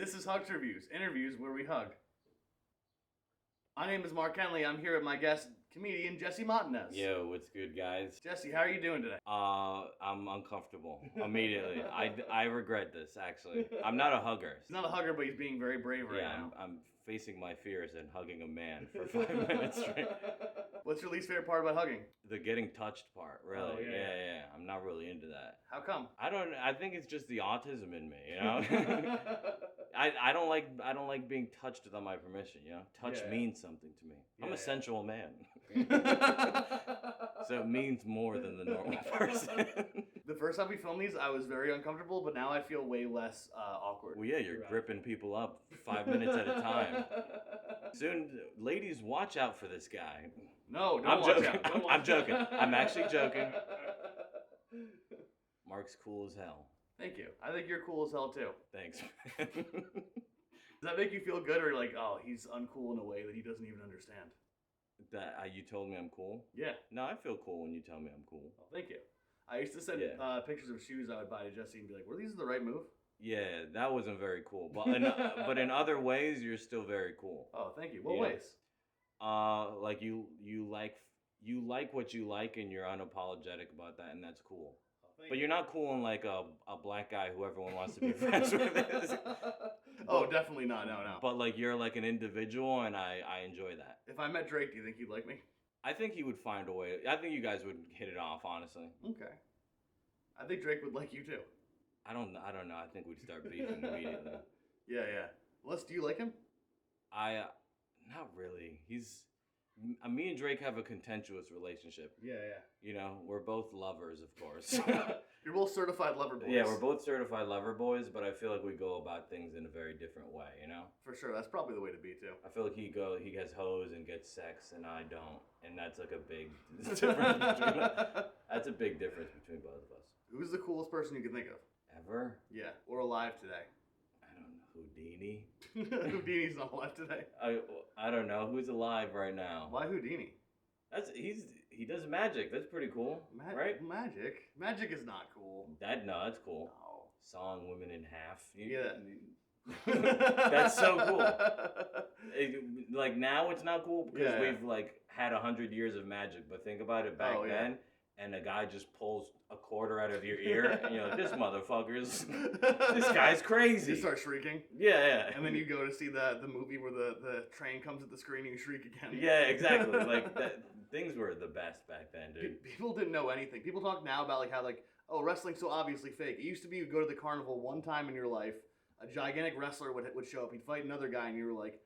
This is Hug-Terviews, interviews where we hug. My name is Mark Henely. I'm here with my guest, comedian Jesse Montanez. Yo, what's good, guys? Jesse, how are you doing today? I'm uncomfortable immediately. I regret this, actually. I'm not a hugger. He's not a hugger, but he's being very brave right now. I'm facing my fears and hugging a man for 5 minutes straight. What's your least favorite part about hugging? The getting touched part, really. Oh, yeah. I'm not really into that. How come? I think it's just the autism in me, you know? I don't like being touched without my permission, you know? Touch means something to me. I'm a sensual man. So it means more than the normal person. The first time we filmed these, I was very uncomfortable, but now I feel way less awkward. Well, yeah, you're gripping people up 5 minutes at a time. Soon, ladies, watch out for this guy. No, don't I'm watch joking. out. Don't watch I'm joking. I'm actually joking. Mark's cool as hell. Thank you. I think you're cool as hell, too. Thanks, man. Does that make you feel good, or like, oh, he's uncool in a way that he doesn't even understand? That you told me I'm cool? Yeah. No, I feel cool when you tell me I'm cool. Oh, thank you. I used to send pictures of shoes I would buy to Jesse and be like, were these the right move? Yeah, that wasn't very cool. But in other ways, you're still very cool. Oh, thank you. What ways? Like you like what you like, and you're unapologetic about that, and that's cool. But you're not cool in like a black guy who everyone wants to be friends with. Oh, definitely not. No. But like you're like an individual, and I enjoy that. If I met Drake, do you think he'd like me? I think he would find a way. I think you guys would hit it off, honestly. Okay. I think Drake would like you too. I don't know. I think we'd start beefing immediately. Yeah. Les, do you like him? Not really. Me and Drake have a contentious relationship. Yeah. You know, we're both lovers, of course. You're both certified lover boys. Yeah, we're both certified lover boys, but I feel like we go about things in a very different way, you know? For sure, that's probably the way to be, too. I feel like he gets hoes and gets sex, and I don't. And that's like a big difference between us. That's a big difference between both of us. Who's the coolest person you can think of? Ever? Yeah, or alive today. I don't know. Houdini? Houdini's not alive today. I don't know. Who's alive right now? Why Houdini? He does magic. That's pretty cool, right? Magic is not cool. That's cool. No. Sawing women in half. Yeah. That's so cool. Like now it's not cool because we've like had 100 years of magic. But think about it back then, and a guy just pulls a quarter out of your ear, and you're like, this this guy's crazy. You start shrieking. Yeah. And then you go to see the movie where the train comes at the screen and you shriek again. Yeah, exactly. Like things were the best back then, dude. People didn't know anything. People talk now about like how like, oh, wrestling's so obviously fake. It used to be you go to the carnival one time in your life, a gigantic wrestler would show up, he'd fight another guy, and you were like,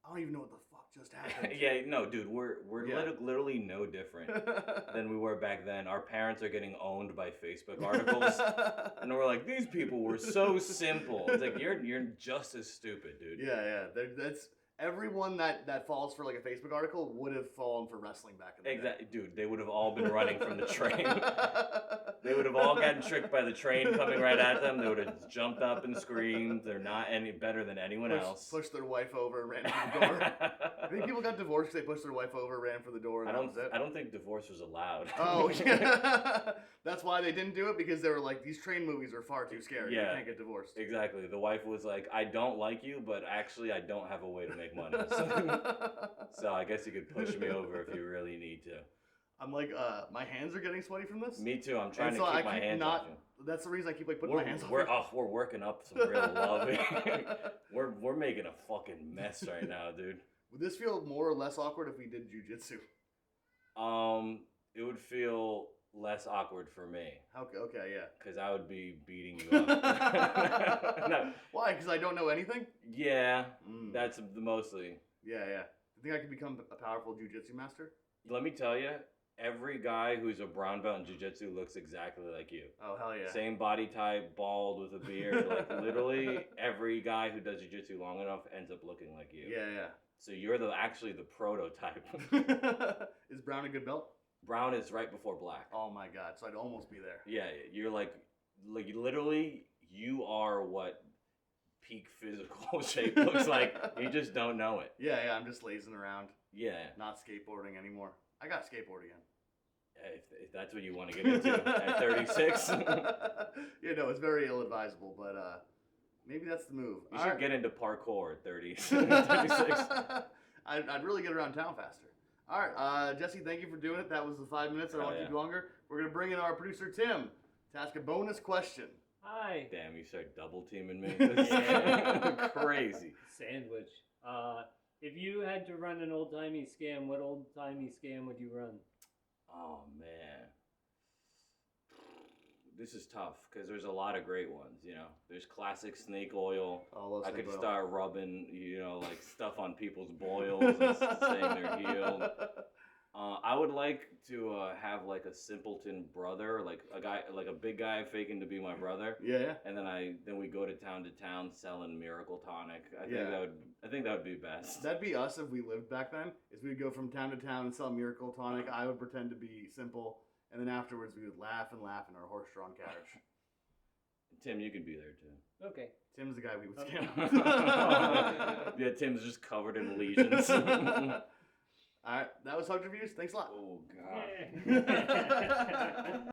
I don't even know what the fuck just happened. Yeah, no, dude, we're literally no different than we were back then. Our parents are getting owned by Facebook articles, and we're like, these people were so simple. It's like you're just as stupid, dude. Yeah. That's everyone that falls for like a Facebook article would have fallen for wrestling back in the day. Exactly, dude. They would have all been running from the train. They would have all gotten tricked by the train coming right at them. They would have jumped up and screamed. They're not any better than anyone else. Pushed their wife over and ran for the door. I think people got divorced because they pushed their wife over, ran for the door, and I don't think divorce was allowed. Oh, yeah. That's why they didn't do it, because they were like, these train movies are far too scary. Yeah. You can't get divorced. Exactly. The wife was like, I don't like you, but actually I don't have a way to make money. So I guess you could push me over if you really need to. I'm like, my hands are getting sweaty from this. Me too. I'm trying to keep my hands off you. That's the reason I keep like putting my hands off you. We're working up some real love. We're making a fucking mess right now, dude. Would this feel more or less awkward if we did jujitsu? It would feel less awkward for me. Okay, yeah. Because I would be beating you up. No. Why? Because I don't know anything? Yeah, that's mostly. Yeah. You think I could become a powerful jujitsu master? Let me tell you, every guy who's a brown belt in jiu-jitsu looks exactly like you. Oh, hell yeah. Same body type, bald with a beard. Like, literally, every guy who does jiu-jitsu long enough ends up looking like you. Yeah. So you're actually the prototype. Is brown a good belt? Brown is right before black. Oh my god, so I'd almost be there. Yeah, you're like literally, you are what peak physical shape looks like. You just don't know it. Yeah, I'm just lazing around. Yeah. Not skateboarding anymore. I got skateboard again. If that's what you want to get into at 36. Yeah, no, it's very ill-advisable, but Maybe that's the move. You should get into parkour at 36. I'd really get around town faster. All right, Jesse, thank you for doing it. That was the 5 minutes. I don't want to keep you longer. We're going to bring in our producer, Tim, to ask a bonus question. Hi. Damn, you started double teaming me. Yeah. Crazy. Sandwich. If you had to run an old-timey scam, what old-timey scam would you run? Oh, man. This is tough because there's a lot of great ones, you know. There's classic snake oil. I could start rubbing, you know, like stuff on people's boils and saying they're healed. I would like to have like a simpleton brother, like a guy, like a big guy faking to be my brother. Yeah. And then we go to town selling Miracle Tonic. I think that would be best. That'd be us if we lived back then. Is we'd go from town to town and sell Miracle Tonic. I would pretend to be simple. And then afterwards, we would laugh and laugh in our horse-drawn carriage. Tim, you could be there too. Okay. Tim's the guy we would scam. Yeah, Tim's just covered in lesions. All right, that was Hug-Terviews. Thanks a lot. Oh, God.